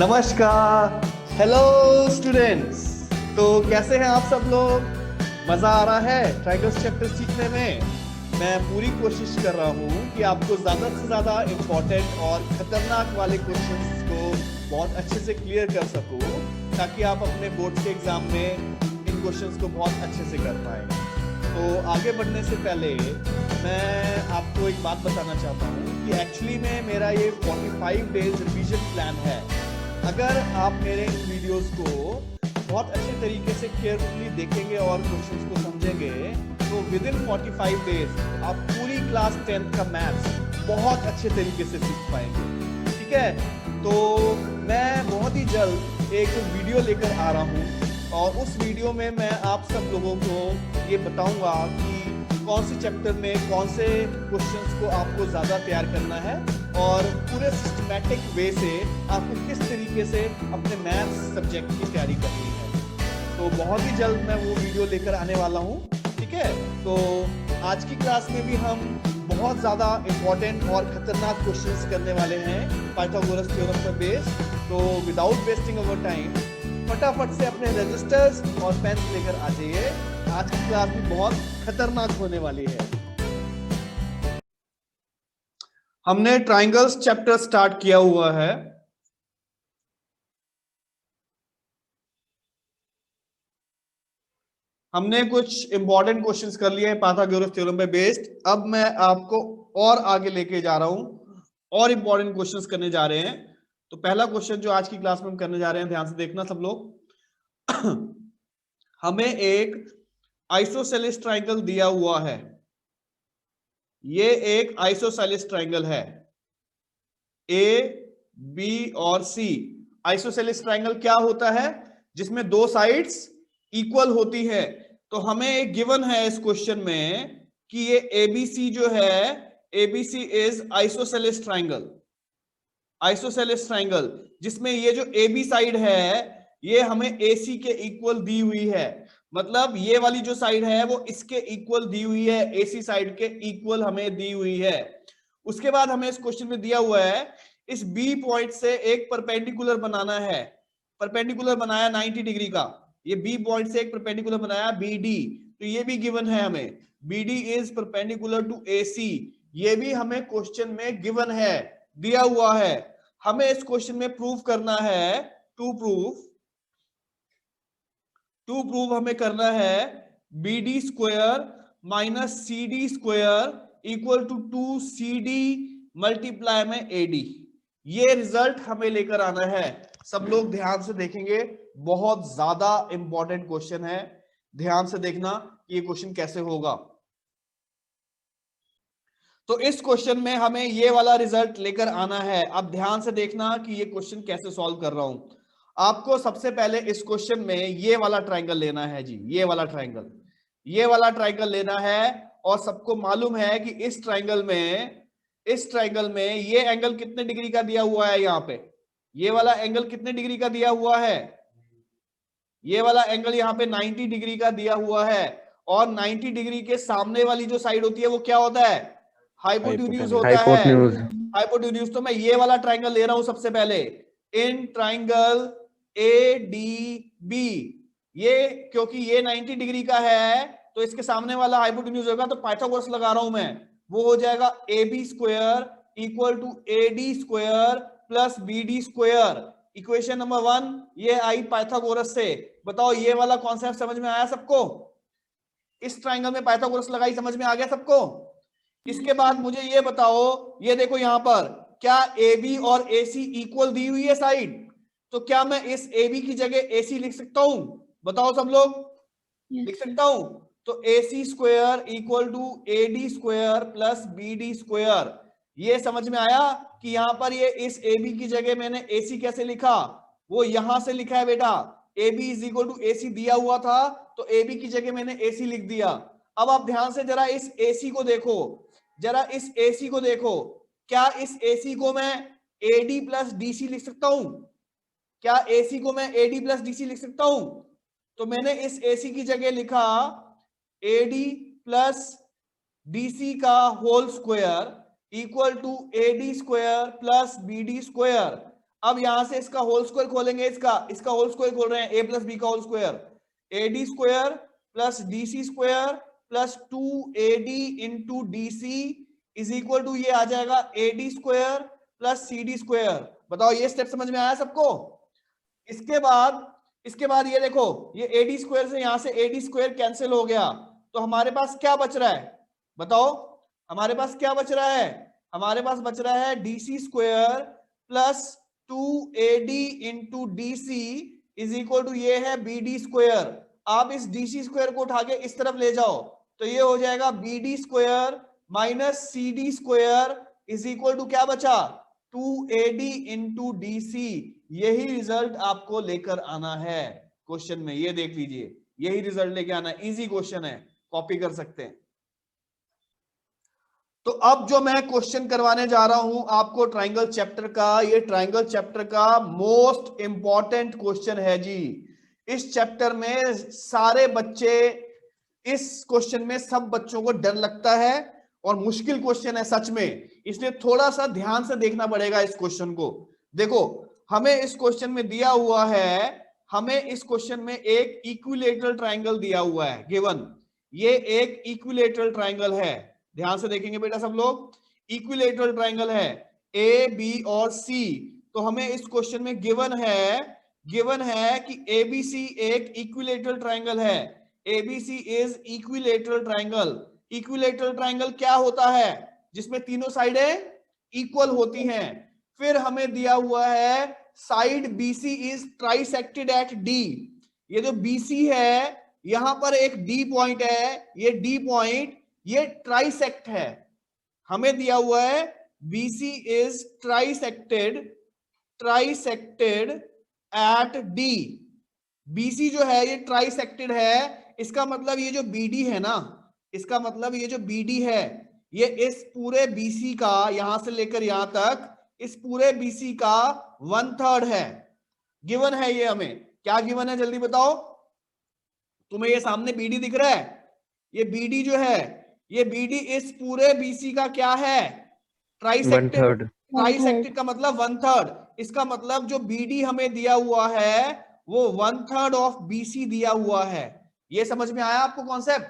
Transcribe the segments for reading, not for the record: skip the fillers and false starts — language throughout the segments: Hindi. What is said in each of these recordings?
नमस्कार, हेलो स्टूडेंट्स। तो कैसे हैं आप सब लोग? मजा आ रहा है ट्रायंगल्स चैप्टर सीखने में? मैं पूरी कोशिश कर रहा हूँ कि आपको ज्यादा से ज्यादा इम्पोर्टेंट और खतरनाक वाले क्वेश्चंस को बहुत अच्छे से क्लियर कर सकूं, ताकि आप अपने बोर्ड के एग्जाम में इन क्वेश्चंस को बहुत अच्छे से कर पाए। तो आगे बढ़ने से पहले मैं आपको एक बात बताना चाहता हूँ कि एक्चुअली में मेरा ये 45 डेज रिवीजन प्लान है। अगर आप मेरे इन वीडियोस को बहुत अच्छे तरीके से केयरफुली देखेंगे और क्वेश्चंस को समझेंगे तो विद इन 45 डेज आप पूरी क्लास 10th का मैथ्स बहुत अच्छे तरीके से सीख पाएंगे। ठीक है, तो मैं बहुत ही जल्द एक वीडियो लेकर आ रहा हूँ और उस वीडियो में मैं आप सब लोगों को ये बताऊंगा कि कौन से चैप्टर में कौन से क्वेश्चंस को आपको ज्यादा तैयार करना है और पूरे सिस्टमैटिक वे से आपको किस तरीके से अपने मैथ्स सब्जेक्ट की तैयारी करनी है। तो बहुत ही जल्द मैं वो वीडियो लेकर आने वाला हूँ। ठीक है, तो आज की क्लास में भी हम बहुत ज्यादा इंपॉर्टेंट और खतरनाक क्वेश्चंस करने वाले हैं पाइथागोरस थ्योरम पर बेस्ड। तो विदाउट वेस्टिंग अवर टाइम फटाफट से अपने रजिस्टर्स और पेन्स लेकर आ जाइए। आज की क्लास भी बहुत खतरनाक होने वाली है। हमने ट्रायंगल्स चैप्टर स्टार्ट किया हुआ है। हमने कुछ इंपॉर्टेंट क्वेश्चंस कर लिए हैं पाइथागोरस थ्योरम पे बेस्ड। अब मैं आपको और आगे लेके जा रहा हूं और इंपॉर्टेंट क्वेश्चंस करने जा रहे हैं। तो पहला क्वेश्चन जो आज की क्लास में हम करने जा रहे हैं, ध्यान से देखना सब लोग। हमें एक आइसोसेलेस ट्रायंगल दिया हुआ है। ये एक आइसोसेलेस ट्रायंगल है, ए बी और सी। आइसोसेलेस ट्रायंगल क्या होता है? जिसमें दो साइड्स इक्वल होती है। तो हमें एक गिवन है इस क्वेश्चन में कि ये एबीसी जो है, ABC is isosceles triangle. Isosceles triangle जिसमें ये जो एबी साइड है ये हमें एसी के इक्वल दी हुई है। मतलब ये वाली जो साइड है वो इसके इक्वल दी हुई है, एसी साइड के इक्वल हमें दी हुई है। उसके बाद हमें इस क्वेश्चन में दिया हुआ है इस बी पॉइंट से एक परपेंडिकुलर बनाना है। परपेंडिकुलर बनाया 90 डिग्री का। ये बी पॉइंट से एक परपेंडिकुलर बनाया बीडी। तो ये भी गिवन है हमें, BD is perpendicular to AC. ये भी हमें क्वेश्चन में गिवन है, दिया हुआ है। हमें इस क्वेश्चन में प्रूव करना है, टू प्रूव हमें करना है B D square minus C D square equal to 2CD multiply में एडी। ये रिजल्ट हमें लेकर आना है। सब लोग ध्यान से देखेंगे, बहुत ज्यादा इंपॉर्टेंट क्वेश्चन है। ध्यान से देखना ये क्वेश्चन कैसे होगा। तो इस क्वेश्चन में हमें ये वाला रिजल्ट लेकर आना है। अब ध्यान से देखना कि ये क्वेश्चन कैसे सॉल्व कर रहा हूं। आपको सबसे पहले इस क्वेश्चन में ये वाला ट्रायंगल लेना है जी, ये वाला ट्रायंगल लेना है। और सबको मालूम है कि इस ट्रायंगल में ये एंगल कितने डिग्री का दिया हुआ है? यहाँ पे ये वाला एंगल कितने डिग्री का दिया हुआ है? ये वाला एंगल यहाँ पे 90 डिग्री का दिया हुआ है। और 90 डिग्री के सामने वाली जो साइड होती है वो क्या होता है? हाइपोटेन्यूज होता है। हाइपोटेन्यूज। तो मैं ये वाला ट्रायंगल ले रहा हूं सबसे पहले, in triangle A D B. ये क्योंकि ये 90 डिग्री का है तो इसके सामने वाला हाइपोटेन्यूज होगा, तो पाइथागोरस लगा रहा हूं मैं। वो हो जाएगा A B square equal to A D square plus B D square. Equation number 1 ये आई पाइथागोरस से। बताओ ये वाला कॉन्सेप्ट समझ में आया सबको? इस ट्रायंगल में पाइथागोरस लगाई, समझ में आ गया सबको? इसके बाद मुझे ये बताओ, ये देखो यहां पर क्या ए बी और ए सी इक्वल दी हुई है साइड? तो क्या मैं इस ए बी की जगह ए सी लिख सकता हूं? बताओ सब लोग। लिख सकता हूं। तो A C square equal to A D square plus B D square. ये समझ में आया कि यहां पर ये इस ए बी की जगह मैंने ए सी कैसे लिखा? वो यहां से लिखा है बेटा, A B is equal to A C दिया हुआ था तो ए बी की जगह मैंने ए सी लिख दिया। अब आप ध्यान से जरा इस ए सी को देखो, जरा इस AC को देखो। क्या इस AC को मैं AD प्लस DC लिख सकता हूं? क्या AC को मैं AD प्लस DC लिख सकता हूं? तो मैंने इस AC की जगह लिखा AD प्लस DC का whole square equal to AD square plus BD square. अब यहां से इसका होल स्क्वायर खोलेंगे, इसका होल स्क्वायर खोल रहे हैं, ए प्लस बी का whole square, AD square plus DC square plus 2AD into DC is equal to ये आ जाएगा AD square plus CD square. बताओ ये स्टेप समझ में आया सबको? इसके बाद ये देखो, ये AD स्क्वायर से यहां से AD स्क्वायर कैंसिल हो गया, तो हमारे पास क्या बच रहा है? बताओ हमारे पास क्या बच रहा है? हमारे पास बच रहा है DC square plus 2AD into DC is equal to ये है BD स्क्वायर। आप इस DC स्क्वायर को उठा के इस तरफ ले जाओ तो ये हो जाएगा BD square minus CD square is equal to क्या बचा? 2AD into DC. यही रिजल्ट आपको लेकर आना है क्वेश्चन में, ये देख लीजिए, यही रिजल्ट लेके आना है। इजी क्वेश्चन है, कॉपी कर सकते हैं। तो अब जो मैं क्वेश्चन करवाने जा रहा हूं आपको ट्राइंगल चैप्टर का, ये ट्राइंगल चैप्टर का मोस्ट इंपॉर्टेंट क्वेश्चन है जी। इस चैप्टर में सारे बच्चे, इस क्वेश्चन में सब बच्चों को डर लगता है और मुश्किल क्वेश्चन है सच में, इसलिए थोड़ा सा ध्यान से देखना पड़ेगा इस क्वेश्चन को। देखो हमें इस क्वेश्चन में दिया हुआ है, हमें इस क्वेश्चन में एक इक्विलेटरल ट्राइंगल दिया हुआ है गिवन। ये एक इक्विलेटरल ट्राइंगल है, ध्यान से देखेंगे बेटा सब लोग, इक्विलेटरल ट्राइंगल है ए बी और सी। तो हमें इस क्वेश्चन में गिवन है कि एबीसी एक इक्विलेटरल ट्राइंगल है। ABC is equilateral triangle. Equilateral triangle क्या होता है? जिसमें तीनों साइडें इक्वल होती हैं। फिर हमें दिया हुआ है side BC is trisected at D। ये जो BC है यहां पर एक D पॉइंट है, ये D पॉइंट ये ट्राइसेक्ट है। हमें दिया हुआ है BC is trisected at D। BC जो है ये ट्राइसेक्टेड है, इसका मतलब ये जो BD है ना, इसका मतलब ये जो BD है ये इस पूरे BC का, यहां से लेकर यहां तक इस पूरे BC का 1/3 है। गिवन है ये, हमें क्या गिवन है जल्दी बताओ? तुम्हें ये सामने BD दिख रहा है, ये BD जो है, ये BD इस पूरे BC का क्या है? ट्राइसेक्टेड। ट्राइसेक्टेड का मतलब 1/3। इसका मतलब जो BD हमें दिया हुआ है वो 1/3 ऑफ BC दिया हुआ है। ये समझ में आया आपको कॉन्सेप्ट?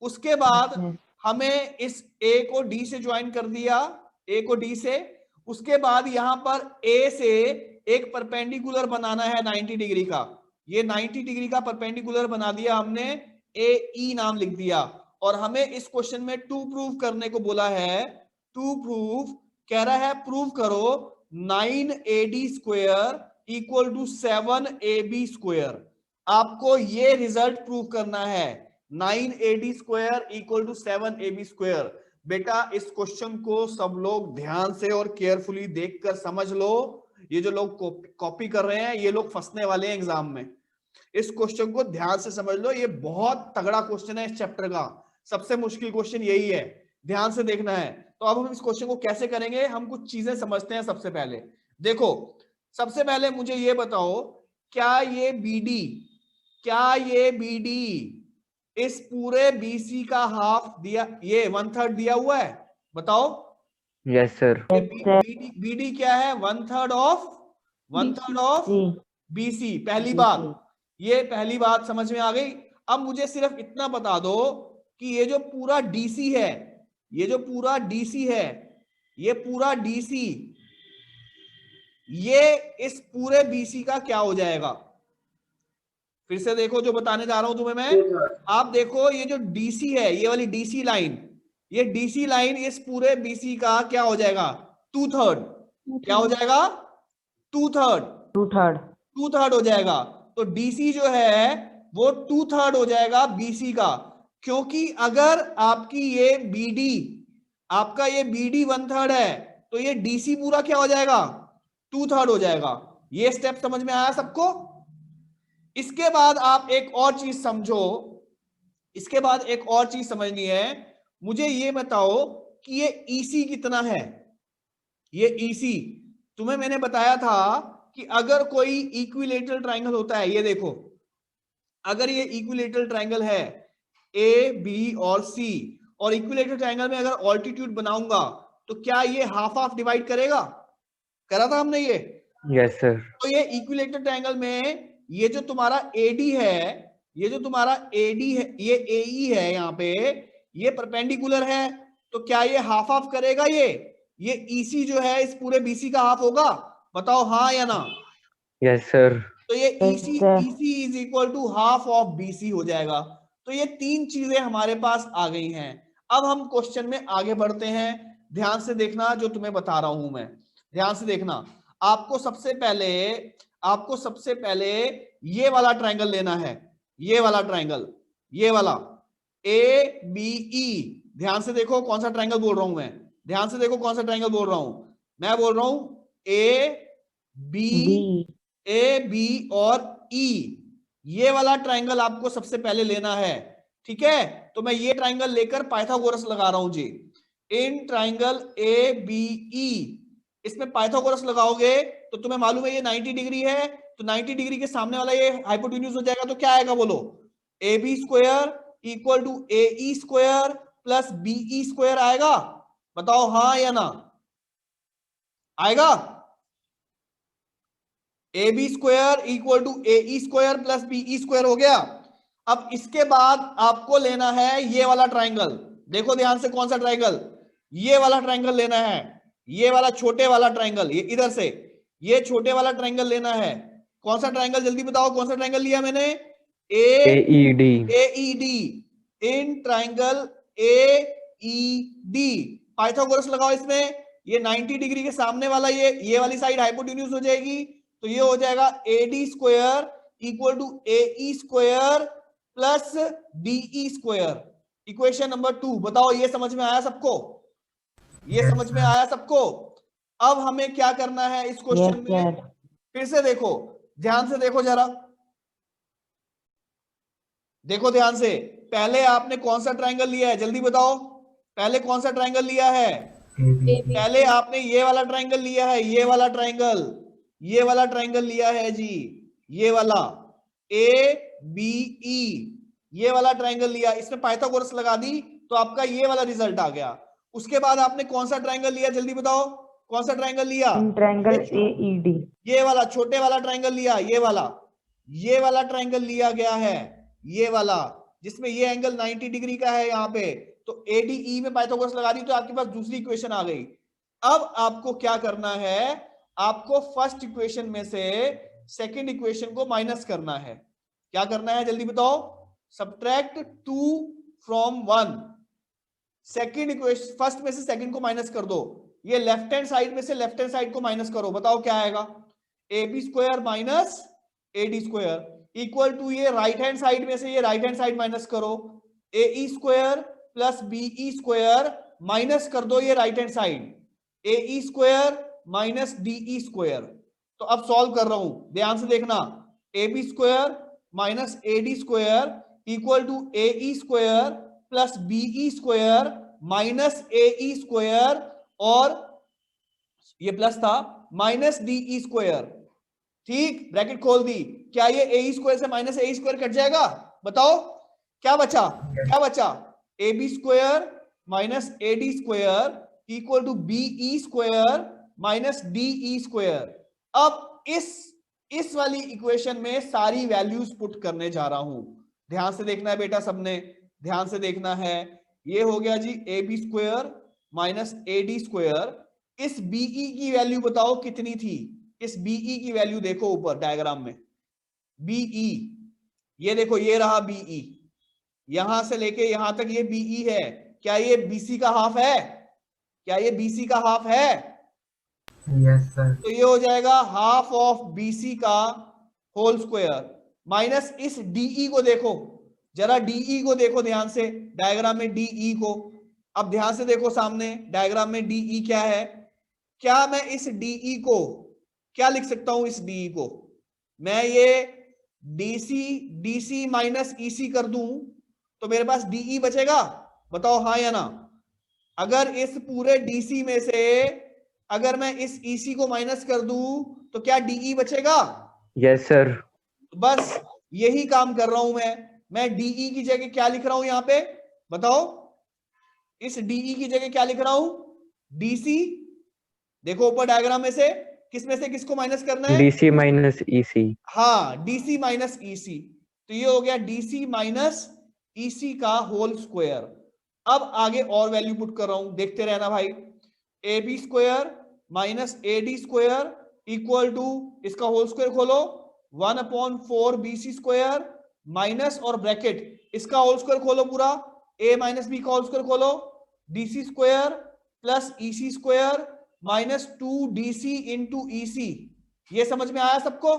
उसके बाद हमें इस A को D से ज्वाइन कर दिया, A को D से। उसके बाद यहां पर A से एक परपेंडिकुलर बनाना है 90 डिग्री का। ये 90 डिग्री का परपेंडिकुलर बना दिया हमने, AE नाम लिख दिया। और हमें इस क्वेश्चन में टू प्रूव करने को बोला है। टू प्रूव कह रहा है प्रूव करो 9AD square equal to 7AB square. आपको ये रिजल्ट प्रूव करना है, 9AD square equal to 7AB square. बेटा इस क्वेश्चन को सब लोग ध्यान से और केयरफुली देखकर समझ लो। ये जो लोग कॉपी कर रहे हैं ये लोग फंसने वाले हैं एग्जाम में। इस क्वेश्चन को ध्यान से समझ लो, ये बहुत तगड़ा क्वेश्चन है इस चैप्टर का, सबसे मुश्किल क्वेश्चन यही है, ध्यान से देखना है। तो अब हम इस क्वेश्चन को कैसे करेंगे, हम कुछ चीजें समझते हैं। सबसे पहले देखो, सबसे पहले मुझे ये बताओ, क्या ये BD इस पूरे BC का हाफ दिया, ये 1/3 दिया हुआ है? बताओ। Yes sir. BD क्या है? 1/3 ऑफ BC। पहली बात, ये पहली बात समझ में आ गई। अब मुझे सिर्फ इतना बता दो कि ये जो पूरा DC है, ये जो पूरा DC है, ये पूरा DC ये इस पूरे BC का क्या हो जाएगा? फिर से देखो जो बताने जा रहा हूं तुम्हें मैं। आप देखो ये जो DC है, ये वाली DC लाइन, ये DC लाइन इस पूरे BC का क्या हो जाएगा? 2/3। क्या हो जाएगा? 2/3 हो जाएगा। तो DC जो है वो 2/3 हो जाएगा BC का, क्योंकि अगर आपकी ये BD, आपका ये BD 1/3 है तो ये DC पूरा क्या हो जाएगा? 2/3 हो जाएगा। ये स्टेप समझ में आया सबको? इसके बाद आप एक और चीज समझो, इसके बाद एक और चीज समझनी है। मुझे ये बताओ कि ये EC कितना है? ये EC तुम्हें मैंने बताया था कि अगर कोई इक्विलेटरल ट्राइंगल होता है, ये देखो, अगर ये इक्विलेटरल ट्राइंगल है A B और C, और इक्विलेटरल ट्राइंगल में अगर ऑल्टीट्यूड बनाऊंगा तो क्या ये हाफ हाफ डिवाइड करेगा? करा था हमने ये? Yes sir. तो ये इक्विलेटरल ट्रायंगल में ये जो तुम्हारा एडी है, ये जो तुम्हारा एडी है, ये एई है, यहाँ पे ये परपेंडिकुलर है, तो क्या ये हाफ हाफ करेगा? ये ईसी जो है इस पूरे बीसी का हाफ होगा? बताओ हाँ या ना। Yes sir. तो ये EC EC is equal to half of BC हो जाएगा। तो ये तीन चीजें हमारे पास आ गई हैं। अब हम क्वेश्चन में आगे बढ़ते हैं। ध्यान से देखना जो तुम्हें बता रहा हूं मैं, ध्यान से देखना। आपको सबसे पहले ये वाला ट्रायंगल लेना है, ये वाला ट्रायंगल, ये वाला ए बी ई। ध्यान से देखो कौन सा ट्रायंगल बोल रहा हूं मैं, ध्यान से देखो कौन सा ट्रायंगल बोल रहा हूं मैं। बोल रहा हूं ए बी और ई, ये वाला ट्रायंगल आपको सबसे पहले लेना है। ठीक है, तो मैं ये ट्रायंगल लेकर पाइथागोरस लगा रहा हूं जी। इन ट्रायंगल ए बी ई, इसमें पाइथागोरस लगाओगे तो तुम्हें मालूम है ये 90 डिग्री है, तो 90 डिग्री के सामने वाला ये हाइपोटेन्यूज हो जाएगा। तो क्या आएगा बोलो? A B square equal to A E square plus B E square आएगा? बताओ हाँ या ना। आएगा? A B square equal to A E square plus B E square हो गया। अब इसके बाद आपको लेना है ये वाला ट्रायंगल। देखो ध्यान से कौन सा ट्रायंगल, ये वाला ट्रायंगल लेना है, ये वाला छोटे वाला ट्रायंगल, ये इधर से ये छोटे वाला ट्रायंगल लेना है। कौन सा ट्रायंगल जल्दी बताओ, कौन सा ट्रायंगल लिया मैंने? AED। In triangle AED Pythagoras लगाओ इसमें। ये 90 डिग्री के सामने वाला ये वाली साइड हाइपोटेन्यूज हो जाएगी, तो ये हो जाएगा AD square equal to AE square plus DE square. Equation number 2। बताओ ये समझ में आया सबको? ये समझ में आया सबको? अब हमें क्या करना है इस क्वेश्चन में, फिर से देखो, ध्यान से देखो जरा, देखो ध्यान से। पहले आपने कौन सा ट्रायंगल लिया है जल्दी बताओ? पहले कौन सा ट्रायंगल लिया है? पहले आपने ये वाला ट्रायंगल लिया है, ये वाला ट्रायंगल, ये वाला ट्रायंगल लिया है जी, ये वाला ABE, ये वाला ट्रायंगल लिया। इसमें पाइथागोरस लगा दी तो आपका ये वाला रिजल्ट आ गया। उसके बाद आपने कौन सा ट्रायंगल लिया जल्दी बताओ? कौन सा ट्रायंगल लिया? ट्रायंगल AED, ये वाला छोटे वाला ट्रायंगल लिया, ये वाला ट्रायंगल लिया गया है, ये वाला जिसमें ये एंगल 90 डिग्री का है यहाँ पे। तो ADE में पाइथागोरस लगा दी तो आपके पास दूसरी इक्वेशन आ गई। अब आपको क्या करना है, आपको फर्स्ट इक्वेशन में से सेकंड इक्वेशन को माइनस करना है। क्या करना है जल्दी बताओ? Subtract 2 from 1। Second equation, first में से सेकंड को माइनस कर दो। ये लेफ्ट हैंड साइड में से लेफ्ट हैंड साइड को माइनस करो। बताओ क्या आएगा? AB square minus AD square equal to ये राइट हैंड साइड में से ये राइट हैंड साइड माइनस करो, AE square plus BE square minus कर दो ये right hand side, AE square minus DE square. तो अब सॉल्व कर रहा हूं, ध्यान से देखना। AB square minus AD square equal to AE square plus BE square minus AE square, और ये प्लस था माइनस DE स्क्वायर। ठीक, ब्रैकेट खोल दी। क्या ये AE स्क्वायर से माइनस AE स्क्वायर कट जाएगा? बताओ क्या बचा? क्या बचा? AB square minus AD square equal to BE square minus DE square. अब इस वाली इक्वेशन में सारी वैल्यूज पुट करने जा रहा हूं। ध्यान से देखना है बेटा, सबने ध्यान से देखना है। ये हो गया जी AB square minus AD square. इस BE की वैल्यू बताओ कितनी थी? इस BE की वैल्यू देखो ऊपर डायग्राम में, BE, ये देखो ये रहा BE, यहां से लेके यहां तक ये BE है। क्या ये BC का हाफ है? क्या ये BC का हाफ है? Yes sir. तो ये हो जाएगा हाफ ऑफ BC का होल स्क्वायर माइनस इस DE को देखो जरा, DE को देखो ध्यान से डायग्राम में DE को। अब ध्यान से देखो सामने डायग्राम में DE क्या है। क्या मैं इस DE को क्या लिख सकता हूं? इस DE को मैं ये DC माइनस EC कर दूं तो मेरे पास DE बचेगा? बताओ हाँ या ना। अगर इस पूरे DC में से अगर मैं इस EC को माइनस कर दूं तो क्या DE बचेगा? Yes sir. बस यही काम कर रहा हूं मैं DE की जगह क्या लिख रहा हूं यहां पे? बताओ, इस DE की जगह क्या लिख रहा हूं? DC, देखो ऊपर डायग्राम में से किसमें से किसको माइनस करना है? DC minus EC। हाँ, डीसी माइनस ईसी। तो ये हो गया डीसी माइनस ईसी का होल स्क्वायर। अब आगे और वैल्यू पुट कर रहा हूं, देखते रहना भाई। A B square minus A D square equal to, इसका होल स्क्वायर खोलो, 1/4 BC स्क्वायर माइनस और ब्रैकेट इसका होल स्क्वायर खोलो पूरा, a माइनस बी का होल स्क्वायर खोलो, DC square plus EC square minus 2DC into EC। ये समझ में आया सबको?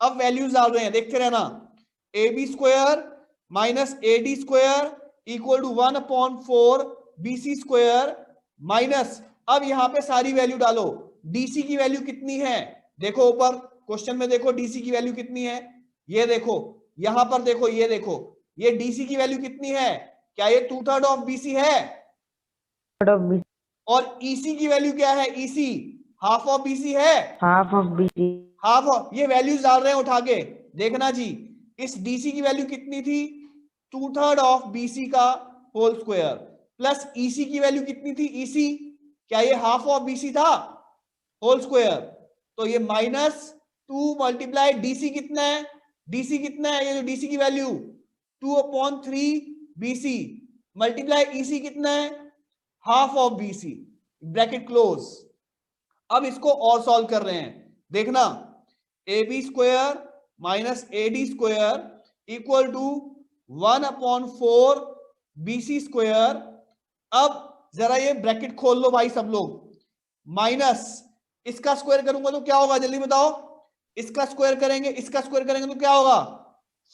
अब वैल्यूज डाल रहे हैं, देखते रहना। A B square minus A D square equal to 1/4 BC square minus, अब यहां पे सारी वैल्यू डालो। डीसी की वैल्यू कितनी है? देखो ऊपर क्वेश्चन में, देखो डीसी की वैल्यू कितनी है, ये देखो यहां पर, देखो ये देखो, ये डीसी की वैल्यू कितनी है? क्या ये 2/3 ऑफ बीसी है? और ईसी की वैल्यू क्या है? ईसी हाफ ऑफ बीसी है, half of BC। Half of. ये वैल्यूज डाल रहे हैं उठा के, देखना जी। इस डीसी की वैल्यू कितनी थी? 2/3 ऑफ बीसी का होल स्क्वायर प्लस ईसी की वैल्यू कितनी थी? ईसी, क्या ये हाफ ऑफ बीसी था? Whole square. तो ये -2 मल्टीप्लाई डीसी कितना है? डीसी कितना है? ये जो डीसी की वैल्यू 2/3 बीसी मल्टीप्लाई ईसी कितना है? Half of BC, bracket close. अब इसको और सॉल्व कर रहे हैं, देखना। A B square minus A D square equal to 1/4 BC square. अब जरा ये ब्रैकेट खोल लो भाई सब लोग, माइनस इसका स्क्वायर करूंगा तो क्या होगा? जल्दी बताओ। इसका स्क्वायर करेंगे, इसका स्क्वायर करेंगे तो क्या होगा?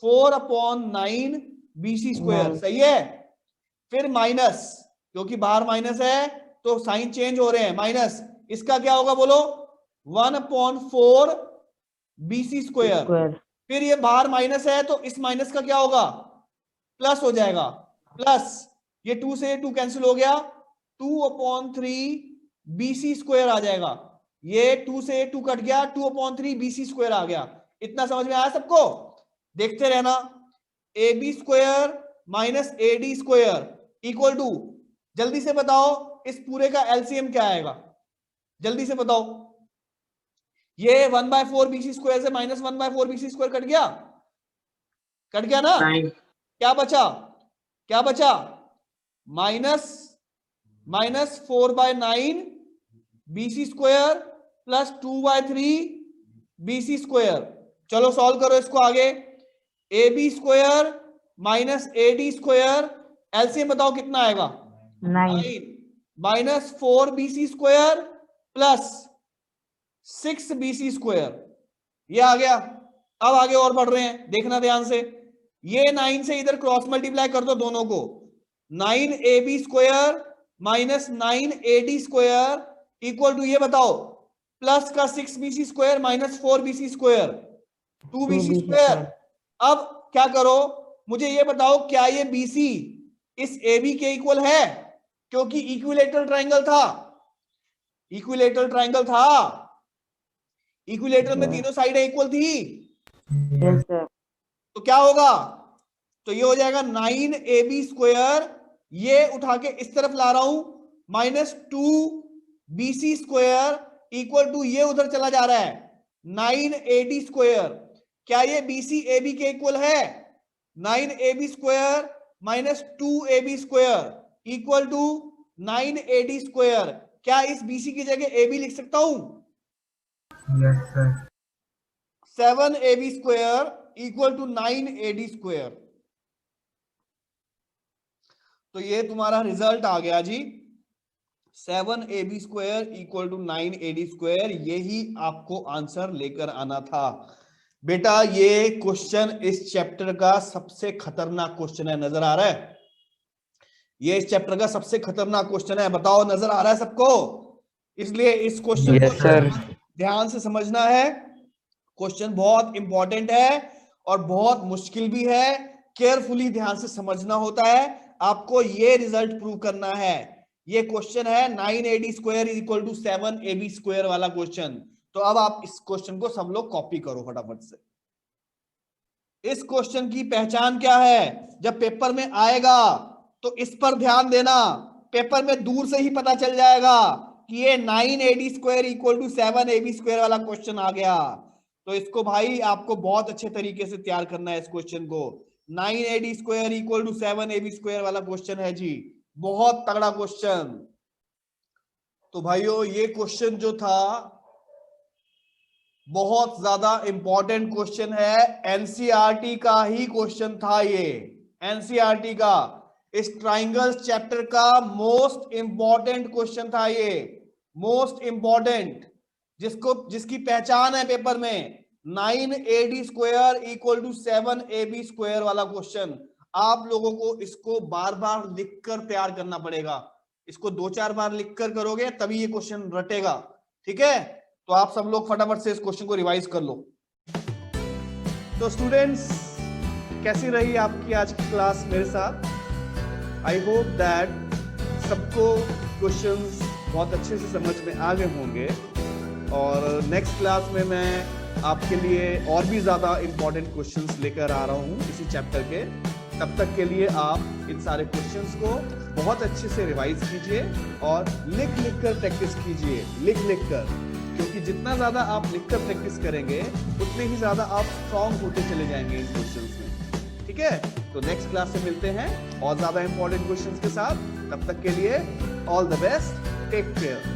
4/9 BC स्क्वायर, सही है। फिर माइनस, क्योंकि बाहर माइनस है तो साइन चेंज हो रहे हैं, माइनस इसका क्या होगा बोलो? 1/4 BC स्क्वायर। फिर ये बाहर माइनस है तो इस माइनस का क्या होगा? प्लस हो जाएगा, प्लस ये 2 से 2 कैंसिल हो गया, 2/3 BC स्क्वायर आ जाएगा। ये 2 से 2 कट गया, 2/3 BC स्क्वायर आ गया। इतना समझ में आया सबको? देखते रहना। A B square minus A D square equal to, जल्दी से बताओ इस पूरे का एलसीएम क्या आएगा? जल्दी से बताओ। ये 1/4 BC स्क्वायर से -1/4 BC स्क्वायर कट गया, कट गया ना? क्या बचा? क्या बचा? -4/9 BC square plus 2/3 BC square. चलो सॉल्व करो इसको आगे। A B square minus A D square, LCM बताओ कितना आएगा? 9 -4 BC square plus 6 BC square, ये आ गया। अब आगे और बढ़ रहे हैं, देखना ध्यान से। ये 9 से इधर क्रॉस मल्टीप्लाई कर दो दोनों को, 9AB square minus 9AD square equal to, ये बताओ, प्लस का 6 BC square minus 4 BC square, 2 BC square. अब क्या करो, मुझे ये बताओ, क्या ये BC इस AB के इक्वल है? क्योंकि इक्विलेटरल ट्रायंगल था, इक्विलेटरल ट्रायंगल था, इक्विलेटरल में तीनों साइडें इक्वल थी। तो क्या होगा? तो ये हो जाएगा 9AB स्क्वायर, ये उठा के इस तरफ ला रहा हूं, -2 BC स्क्वायर इक्वल टू, ये उधर चला जा रहा है 9AD स्क्वायर। क्या ये BC AB के इक्वल है? 9AB square minus 2AB square equal to 9AD square. क्या इस BC की जगह AB लिख सकता हूं? Yes sir. 7AB square equal to 9AD square. तो ये तुम्हारा रिजल्ट आ गया जी, 7AB square equal to 9AD square. यही आपको आंसर लेकर आना था बेटा। ये क्वेश्चन इस चैप्टर का सबसे खतरनाक क्वेश्चन है, नजर आ रहा है? ये इस चैप्टर का सबसे खतरनाक क्वेश्चन है, बताओ नजर आ रहा है सबको? इसलिए इस क्वेश्चन को ध्यान से समझना है। क्वेश्चन बहुत इंपॉर्टेंट है और बहुत मुश्किल भी है, केयरफुली ध्यान से समझना होता है। आपको ये रिजल्ट प्रूव करना है। ये क्वेश्चन है 9AD square equal to 7AB square वाला क्वेश्चन। तो अब आप इस क्वेश्चन को सब लोग कॉपी करो फटाफट से। इस क्वेश्चन की पहचान क्या है? जब पेपर में आएगा तो इस पर ध्यान देना, पेपर में दूर से ही पता चल जाएगा कि ये 9AD square equal to 7AB square वाला क्वेश्चन आ गया, तो इसको भाई आपको बहुत अच्छे तरीके से तैयार करना है इस क्वेश्चन को। 9AD square equal to 7AB square वाला क्वेश्चन है जी, बहुत तगड़ा क्वेश्चन। तो भाइयों ये क्वेश्चन जो था बहुत ज्यादा इंपॉर्टेंट क्वेश्चन है, एनसीईआरटी का ही क्वेश्चन था ये, एनसीईआरटी का इस ट्राइंगल्स चैप्टर का मोस्ट इंपॉर्टेंट क्वेश्चन था ये, मोस्ट इंपॉर्टेंट, जिसकी पहचान है पेपर में 9AD square equal to 7AB square वाला क्वेश्चन। आप लोगों को इसको बार बार लिखकर तैयार करना पड़ेगा, इसको 2-4 बार लिखकर करोगे तभी ये क्वेश्चन रटेगा, ठीक है। तो आप सब लोग फटाफट से इस क्वेश्चन को रिवाइज कर लो। तो स्टूडेंट्स कैसी रही आपकी आज की क्लास मेरे साथ? आई होप दैट सबको क्वेश्चंस बहुत अच्छे से समझ में आ गए होंगे, और नेक्स्ट क्लास में मैं आपके लिए और भी ज्यादा इंपॉर्टेंट क्वेश्चंस लेकर आ रहा हूं इसी चैप्टर के। तब तक के लिए आप इन सारे क्वेश्चंस को बहुत अच्छे से रिवाइज कीजिए और लिख लिख कर प्रैक्टिस कीजिए, लिख लिख कर, क्योंकि जितना ज्यादा आप लिखकर प्रैक्टिस करेंगे उतने ही ज्यादा आप स्ट्रांग होते चले जाएंगे इन क्वेश्चंस में, ठीक है। तो नेक्स्ट क्लास से मिलते हैं और ज्यादा इंपॉर्टेंट क्वेश्चंस के साथ। तब तक के लिए all the best, take care.